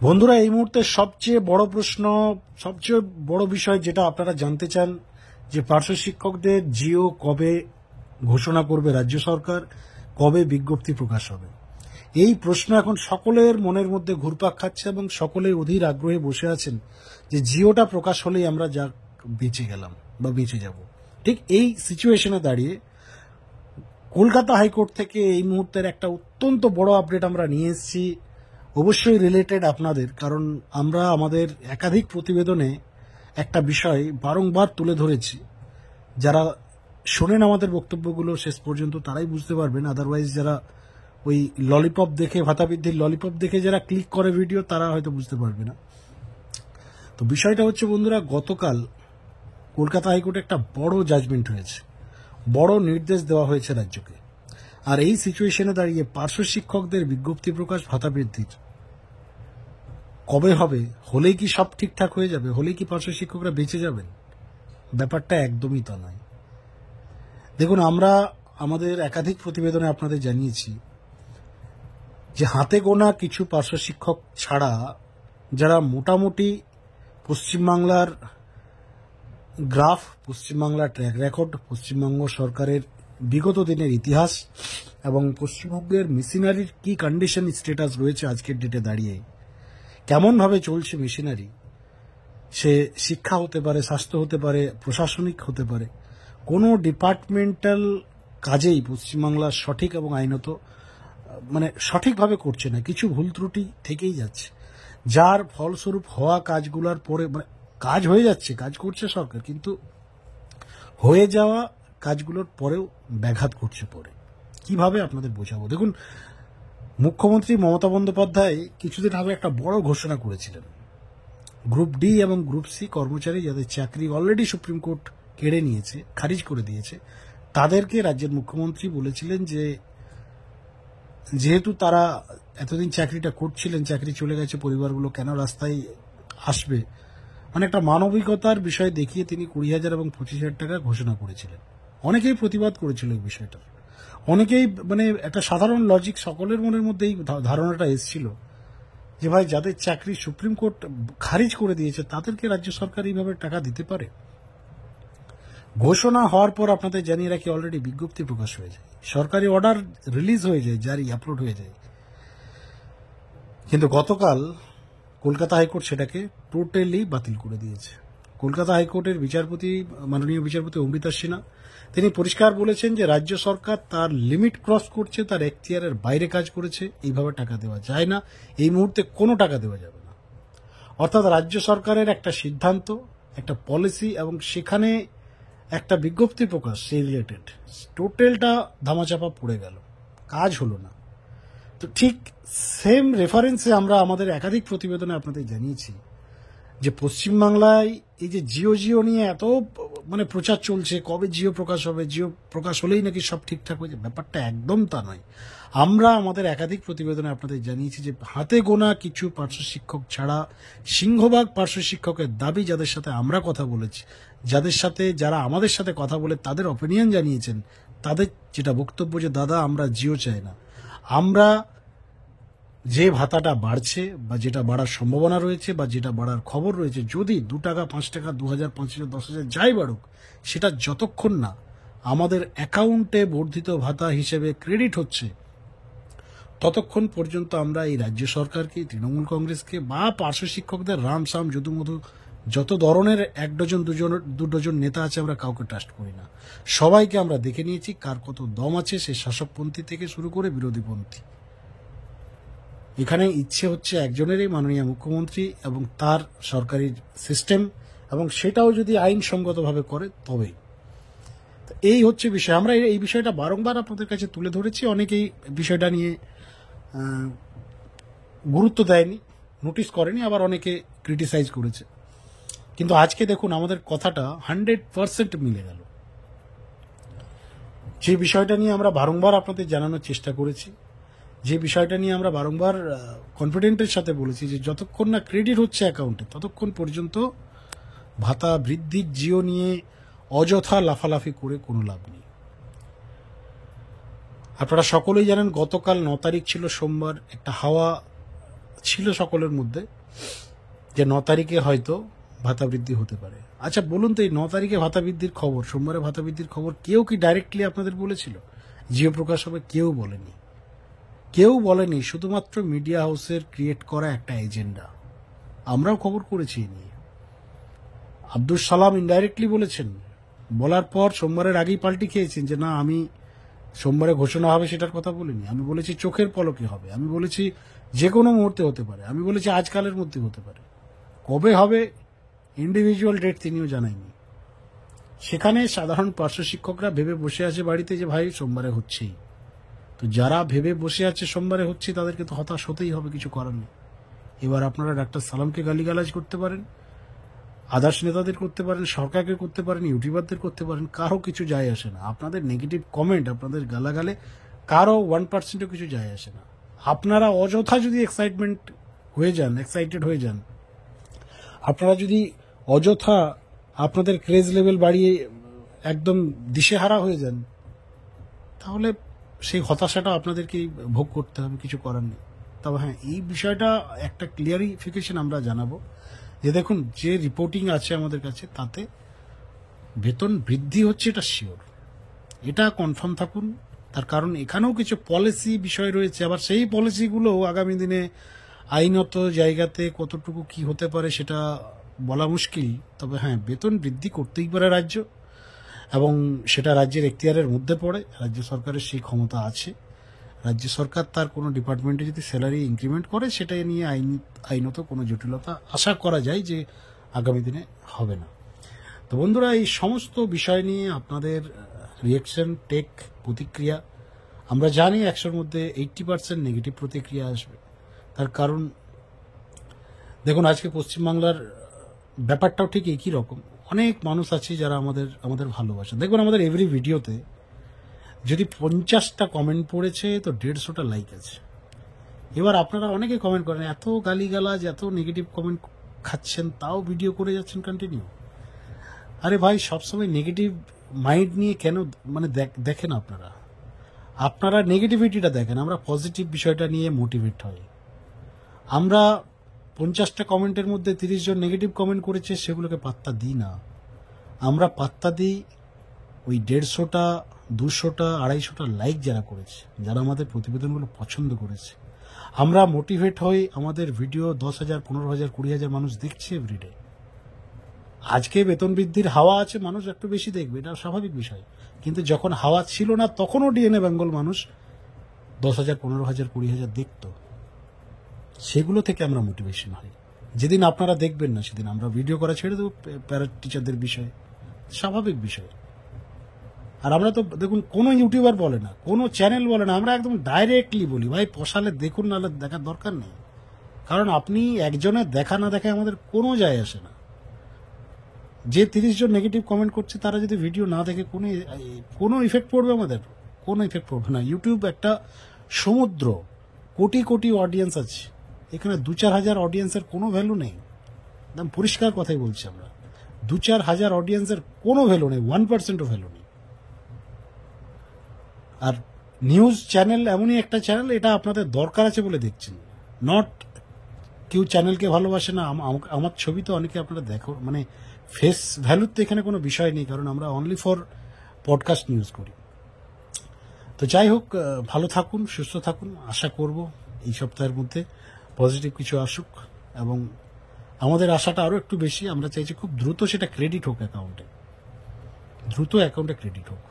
বন্ধুরা, এই মুহূর্তে সবচেয়ে বড় প্রশ্ন, সবচেয়ে বড় বিষয় যেটা আপনারা জানতে চান যে পার্শ্ব শিক্ষকদের জিও কবে ঘোষণা করবে রাজ্য সরকার, কবে বিজ্ঞপ্তি প্রকাশ হবে। এই প্রশ্ন এখন সকলের মনের মধ্যে ঘুরপাক খাচ্ছে এবং সকলেই অধীর আগ্রহে বসে আছেন যে জিওটা প্রকাশ হলেই আমরা যা বেঁচে গেলাম বা বেঁচে যাব। ঠিক এই সিচুয়েশনে দাঁড়িয়ে কলকাতা হাইকোর্ট থেকে এই মুহূর্তের একটা অত্যন্ত বড় আপডেট আমরা নিয়ে এসেছি, অবশ্যই রিলেটেড আপনাদের, কারণ আমরা আমাদের একাধিক প্রতিবেদনে একটা বিষয় বারংবার তুলে ধরেছি। যারা শোনেন আমাদের বক্তব্যগুলো শেষ পর্যন্ত তারাই বুঝতে পারবেন, আদারওয়াইজ যারা ওই ললিপপ দেখে, ভাতা বৃদ্ধির ললিপপ দেখে যারা ক্লিক করে ভিডিও, তারা হয়তো বুঝতে পারবে না। তো বিষয়টা হচ্ছে বন্ধুরা, গতকাল কলকাতা হাইকোর্টে একটা বড় জাজমেন্ট হয়েছে, বড় নির্দেশ দেওয়া হয়েছে রাজ্যকে। আর এই সিচুয়েশনে দাঁড়িয়ে পার্শ্ব শিক্ষকদের বিজ্ঞপ্তি প্রকাশ ভাতা বৃদ্ধির কবে হবে, হলেই কি সব ঠিকঠাক হয়ে যাবে, হলেই কি পার্শ্ব শিক্ষকরা বেঁচে যাবেন? ব্যাপারটা একদমই তা নয়। দেখুন, আমরা আমাদের একাধিক প্রতিবেদনে আপনাদের জানিয়েছি যে হাতে গোনা কিছু পার্শ্ব শিক্ষক ছাড়া যারা মোটামুটি পশ্চিমবাংলার গ্রাফ, পশ্চিমবাংলার ট্র্যাক রেকর্ড, পশ্চিমবঙ্গ সরকারের বিগত দিনের ইতিহাস এবং পশ্চিমবঙ্গের মেশিনারির কি কন্ডিশন স্ট্যাটাস রয়েছে আজকের ডেটে দাঁড়িয়ে, কেমনভাবে চলছে মেশিনারি, সে শিক্ষা হতে পারে, স্বাস্থ্য হতে পারে, প্রশাসনিক হতে পারে, কোনো ডিপার্টমেন্টাল কাজেই পশ্চিমবাংলা সঠিক এবং আইনত সঠিকভাবে করছে না, কিছু ভুল ত্রুটি থেকেই যাচ্ছে, যার ফলস্বরূপ হওয়া কাজগুলোর পরে কাজ হয়ে যাচ্ছে, কাজ করছে সরকার, কিন্তু হয়ে যাওয়া কাজগুলোর পরেও ব্যাঘাত ঘটছে পরে। কিভাবে আপনাদের বোঝাবো? দেখুন, মুখ্যমন্ত্রী মমতা বন্দ্যোপাধ্যায় কিছুদিন আগে একটা বড় ঘোষণা করেছিলেন। গ্রুপ ডি এবং গ্রুপ সি কর্মচারী যাদের চাকরি অলরেডি সুপ্রিম কোর্ট কেড়ে নিয়েছে, খারিজ করে দিয়েছে, তাদেরকে রাজ্যের মুখ্যমন্ত্রী বলেছিলেন যে যেহেতু তারা এতদিন চাকরিটা করছিলেন, চাকরি চলে গেছে, পরিবারগুলো কেন রাস্তায় আসবে, একটা মানবিকতার বিষয় দেখিয়ে তিনি 20,000 এবং 25,000 টাকা ঘোষণা করেছিলেন। অনেকেই প্রতিবাদ করেছিল এই বিষয়টা, অনেকেই একটা সাধারণ লজিক সকলের মনের মধ্যে এই ধারণাটা এসেছিল যে ভাই, যাদের চাকরি সুপ্রিম কোর্ট খারিজ করে দিয়েছে তাদেরকে রাজ্য সরকার এইভাবে টাকা দিতে পারে? ঘোষণা হওয়ার পর আপনাদের জানিয়ে রাখি, অলরেডি বিজ্ঞপ্তি প্রকাশ হয়ে যায়, সরকারি অর্ডার রিলিজ হয়ে যায়, জারি আপলোড হয়ে যায়। কিন্তু গতকাল কলকাতা হাইকোর্ট সেটাকে টোটালি বাতিল করে দিয়েছে। কলকাতা হাইকোর্টের বিচারপতি, মাননীয় বিচারপতি অমৃতা সিনহা, তিনি পরিষ্কার বলেছেন যে রাজ্য সরকার তার লিমিট ক্রস করছে, তার এখতিয়ারের বাইরে কাজ করেছে, এইভাবে টাকা দেওয়া যায় না, এই মুহূর্তে কোনো টাকা দেওয়া যাবে না। অর্থাৎ রাজ্য সরকারের একটা সিদ্ধান্ত, একটা পলিসি এবং সেখানে একটা বিজ্ঞপ্তি প্রকাশ, সেই রিলেটেড টোটালটা ধামাচাপা পড়ে গেল, কাজ হলো না। তো ঠিক সেম রেফারেন্সে আমরা আমাদের একাধিক প্রতিবেদনে আপনাদের জানিয়েছি যে পশ্চিমবাংলায় এই যে জিও জিও নিয়ে এত প্রচার চলছে, কবে জিও প্রকাশ হবে, জিও প্রকাশ হলেই নাকি সব ঠিকঠাক হয়ে যায়, ব্যাপারটা একদম তা নয়। আমরা আমাদের একাধিক প্রতিবেদনে আপনাদের জানিয়েছি যে হাতে গোনা কিছু পার্শ্ব শিক্ষক ছাড়া সিংহভাগ পার্শ্ব শিক্ষকের দাবি, যাদের সাথে আমরা কথা বলেছি, যারা আমাদের সাথে কথা বলে তাদের অপিনিয়ন জানিয়েছেন, তাদের যেটা বক্তব্য যে দাদা, আমরা জিও চাই না, আমরা যে ভাতাটা বাড়ছে বা যেটা বাড়ার সম্ভাবনা রয়েছে বা যেটা বাড়ার খবর রয়েছে, যদি 2 টাকা, 5 টাকা, 2,000, 5,000, 10,000 যাই বাড়ুক, সেটা যতক্ষণ না আমাদের অ্যাকাউন্টে বর্ধিত ভাতা হিসেবে ক্রেডিট হচ্ছে, ততক্ষণ পর্যন্ত আমরা এই রাজ্য সরকারকে, তৃণমূল কংগ্রেসকে বা পার্শ্ব শিক্ষকদের রামসাম যদুমধু যত ধরনের 1 ডজন 2 ডজন নেতা আছে, আমরা কাউকে ট্রাস্ট করি না। সবাইকে আমরা দেখে নিয়েছি কার কত দম আছে, সে শাসকপন্থী থেকে শুরু করে বিরোধীপন্থী। এখানে ইচ্ছে হচ্ছে একজনেরই, মাননীয় মুখ্যমন্ত্রী এবং তার সরকারি সিস্টেম, এবং সেটাও যদি আইনসঙ্গতভাবে করে তবেই। এই হচ্ছে বিষয়। আমরা এই বিষয়টা বারংবার আপনাদের কাছে তুলে ধরেছি, অনেকেই বিষয়টা নিয়ে গুরুত্ব দেয়নি, নোটিস করেনি, আবার অনেকে ক্রিটিসাইজ করেছে। কিন্তু আজকে দেখুন, আমাদের কথাটা 100% মিলে গেল। যে বিষয়টা নিয়ে আমরা বারংবার আপনাদের জানানোর চেষ্টা করেছি, যে বিষয়টা নিয়ে আমরা বারংবার কনফিডেন্টের সাথে বলেছি যে যতক্ষণ না ক্রেডিট হচ্ছে অ্যাকাউন্টে, ততক্ষণ পর্যন্ত ভাতা বৃদ্ধির জিও নিয়ে অযথা লাফালাফি করে কোনো লাভ নেই। আপনারা সকলেই জানেন, গতকাল 9 তারিখ ছিল সোমবার, একটা হাওয়া ছিল সকলের মধ্যে যে 9 তারিখে হয়তো ভাতা বৃদ্ধি হতে পারে। আচ্ছা বলুন তো, এই 9 তারিখে ভাতা বৃদ্ধির খবর, সোমবারে ভাতা বৃদ্ধির খবর কেউ কি ডাইরেক্টলি আপনাদের বলেছিল? জিও প্রকাশ হবে কেউ বলেনি, কেউ বলেনি, শুধুমাত্র মিডিয়া হাউসের ক্রিয়েট করা একটা এজেন্ডা। আমরাও খবর করেছি এই নিয়ে। আব্দুল সালাম ইনডাইরেক্টলি বলেছেন, বলার পর সোমবারের আগেই পাল্টি খেয়েছেন যে না, আমি সোমবারে ঘোষণা হবে সেটার কথা বলিনি। আমি বলেছি চোখের পলকে হবে, আমি বলেছি যে কোনো মুহূর্তে হতে পারে, আমি বলেছি আজকালের মধ্যে হতে পারে। কবে হবে ইন্ডিভিজুয়াল ডেট তিনিও জানায়নি। সেখানে সাধারণ পার্শ্ব শিক্ষকরা ভেবে বসে আছে বাড়িতে যে ভাই সোমবারে হচ্ছেই। তো যারা ভেবে বসে আছে সোমবারে হচ্ছে, তাদেরকে তো হতাশ হতেই হবে, কিছু করার নেই। এবার আপনারা ডাক্তার সালামকে গালিগালাজ করতে পারেন, আদার্স নেতাদের করতে পারেন, সরকারকে করতে পারেন, ইউটিউবারদের করতে পারেন, কারো কিছু যায় আসে না। আপনাদের নেগেটিভ কমেন্ট, আপনাদের গালাগালে কারো 1%ও কিছু যায় আসে না। আপনারা অযথা যদি এক্সাইটেড হয়ে যান, আপনারা যদি অযথা আপনাদের ক্রেজ লেভেল বাড়িয়ে একদম দিশেহারা হয়ে যান, তাহলে সেই হতাশাটা আপনাদেরকেই ভোগ করতে হবে, কিছু করার নেই। তবে হ্যাঁ, এই বিষয়টা একটা ক্লিয়ারিফিকেশন আমরা জানাবো যে দেখুন, যে রিপোর্টিং আছে আমাদের কাছে তাতে বেতন বৃদ্ধি হচ্ছে, এটা শিওর, এটা কনফার্ম থাকুন। তার কারণ এখানেও কিছু পলিসি বিষয় রয়েছে, আবার সেই পলিসিগুলো আগামী দিনে আইনত জায়গাতে কতটুকু কি হতে পারে সেটা বলা মুশকিল। তবে হ্যাঁ, বেতন বৃদ্ধি করতেই পারে রাজ্য, এবং সেটা রাজ্যের এখতিয়ারের মধ্যে পড়ে। রাজ্য সরকারের সেই ক্ষমতা আছে। রাজ্য সরকার তার কোনো ডিপার্টমেন্টে যদি স্যালারি ইনক্রিমেন্ট করে, সেটা নিয়ে আইনত কোনো জটিলতা আশা করা যায় যে আগামী দিনে হবে না। তো বন্ধুরা, এই সমস্ত বিষয় নিয়ে আপনাদের রিয়েকশন, টেক, প্রতিক্রিয়া, আমরা জানি 100-র মধ্যে 80% নেগেটিভ প্রতিক্রিয়া আসবে। তার কারণ দেখুন, আজকে পশ্চিমবাংলার ব্যাপারটাও ঠিক একই রকম। অনেক মানুষ আছে যারা আমাদের ভালোবাসে। দেখবেন আমাদের এভরি ভিডিওতে যদি 50টা কমেন্ট পড়েছে তো 150টা লাইক আছে। এবার আপনারা অনেকে কমেন্ট করেন, এত গালিগালাজ, এত নেগেটিভ কমেন্ট খাচ্ছেন, তাও ভিডিও করে যাচ্ছেন কন্টিনিউ। আরে ভাই, সবসময় নেগেটিভ মাইন্ড নিয়ে কেন দেখেন আপনারা নেগেটিভিটিটা দেখেন, আমরা পজিটিভ বিষয়টা নিয়ে মোটিভেট হই। আমরা 50টা কমেন্টের মধ্যে 30 জন নেগেটিভ কমেন্ট করেছে, সেগুলোকে পাত্তা দিই না। আমরা পাত্তা দিই ওই 150টা, 200টা, 250টা লাইক যারা করেছে, যারা আমাদের প্রতিবেদনগুলো পছন্দ করেছে। আমরা মোটিভেট হই, আমাদের ভিডিও 10,000, 15,000, 20,000 মানুষ দেখছে এভরিডে। আজকে বেতন বৃদ্ধির হাওয়া আছে, মানুষ একটু বেশি দেখবে, এটা স্বাভাবিক বিষয়। কিন্তু যখন হাওয়া ছিল না, তখনও ডিএনএ বেঙ্গল মানুষ 10,000, 15,000, 20,000 দেখত। সেগুলো থেকে আমরা মোটিভেশন হই। যেদিন আপনারা দেখবেন না, সেদিন আমরা ভিডিও করা ছেড়ে দেবো প্যারা টিচারদের বিষয়ে, স্বাভাবিক বিষয়। আর আমরা তো দেখুন, কোনো ইউটিউবার বলে না, কোনো চ্যানেল বলে না, আমরা একদম ডাইরেক্টলি বলি, ভাই পোষালে দেখুন, নাহলে দেখার দরকার নেই। কারণ আপনি একজনের দেখা না দেখায় আমাদের কোনো যায় আসে না। যে 30 জন নেগেটিভ কমেন্ট করছে, তারা যদি ভিডিও না দেখে কোনো ইফেক্ট পড়বে আমাদের? কোনো ইফেক্ট পড়বে না। ইউটিউব একটা সমুদ্র, কোটি কোটি অডিয়েন্স আছে, এখানে 2-4 হাজার অডিয়েন্সের কোনো ভ্যালু নেই। একদম পরিষ্কার কথাই বলছি আমরা, 2-4 হাজার অডিয়েন্সের কোনো ভ্যালু নেই, 1%ও ভ্যালু নেই। আর নিউজ চ্যানেল এমনই একটা চ্যানেল, এটা আপনাদের দরকার আছে বলে দেখছেন, নট কেউ চ্যানেলকে ভালোবাসে না। আমার ছবি তো অনেকে আপনারা দেখো, ফেস ভ্যালুর তো এখানে কোনো বিষয় নেই, কারণ আমরা অনলি ফর পডকাস্ট নিউজ করি। তো যাই হোক, ভালো থাকুন, সুস্থ থাকুন। আশা করব এই সপ্তাহের মধ্যে পজিটিভ কিছু আসুক, এবং আমাদের আশাটা আরও একটু বেশি। আমরা চাইছি খুব দ্রুত সেটা ক্রেডিট হোক অ্যাকাউন্টে, ক্রেডিট হোক।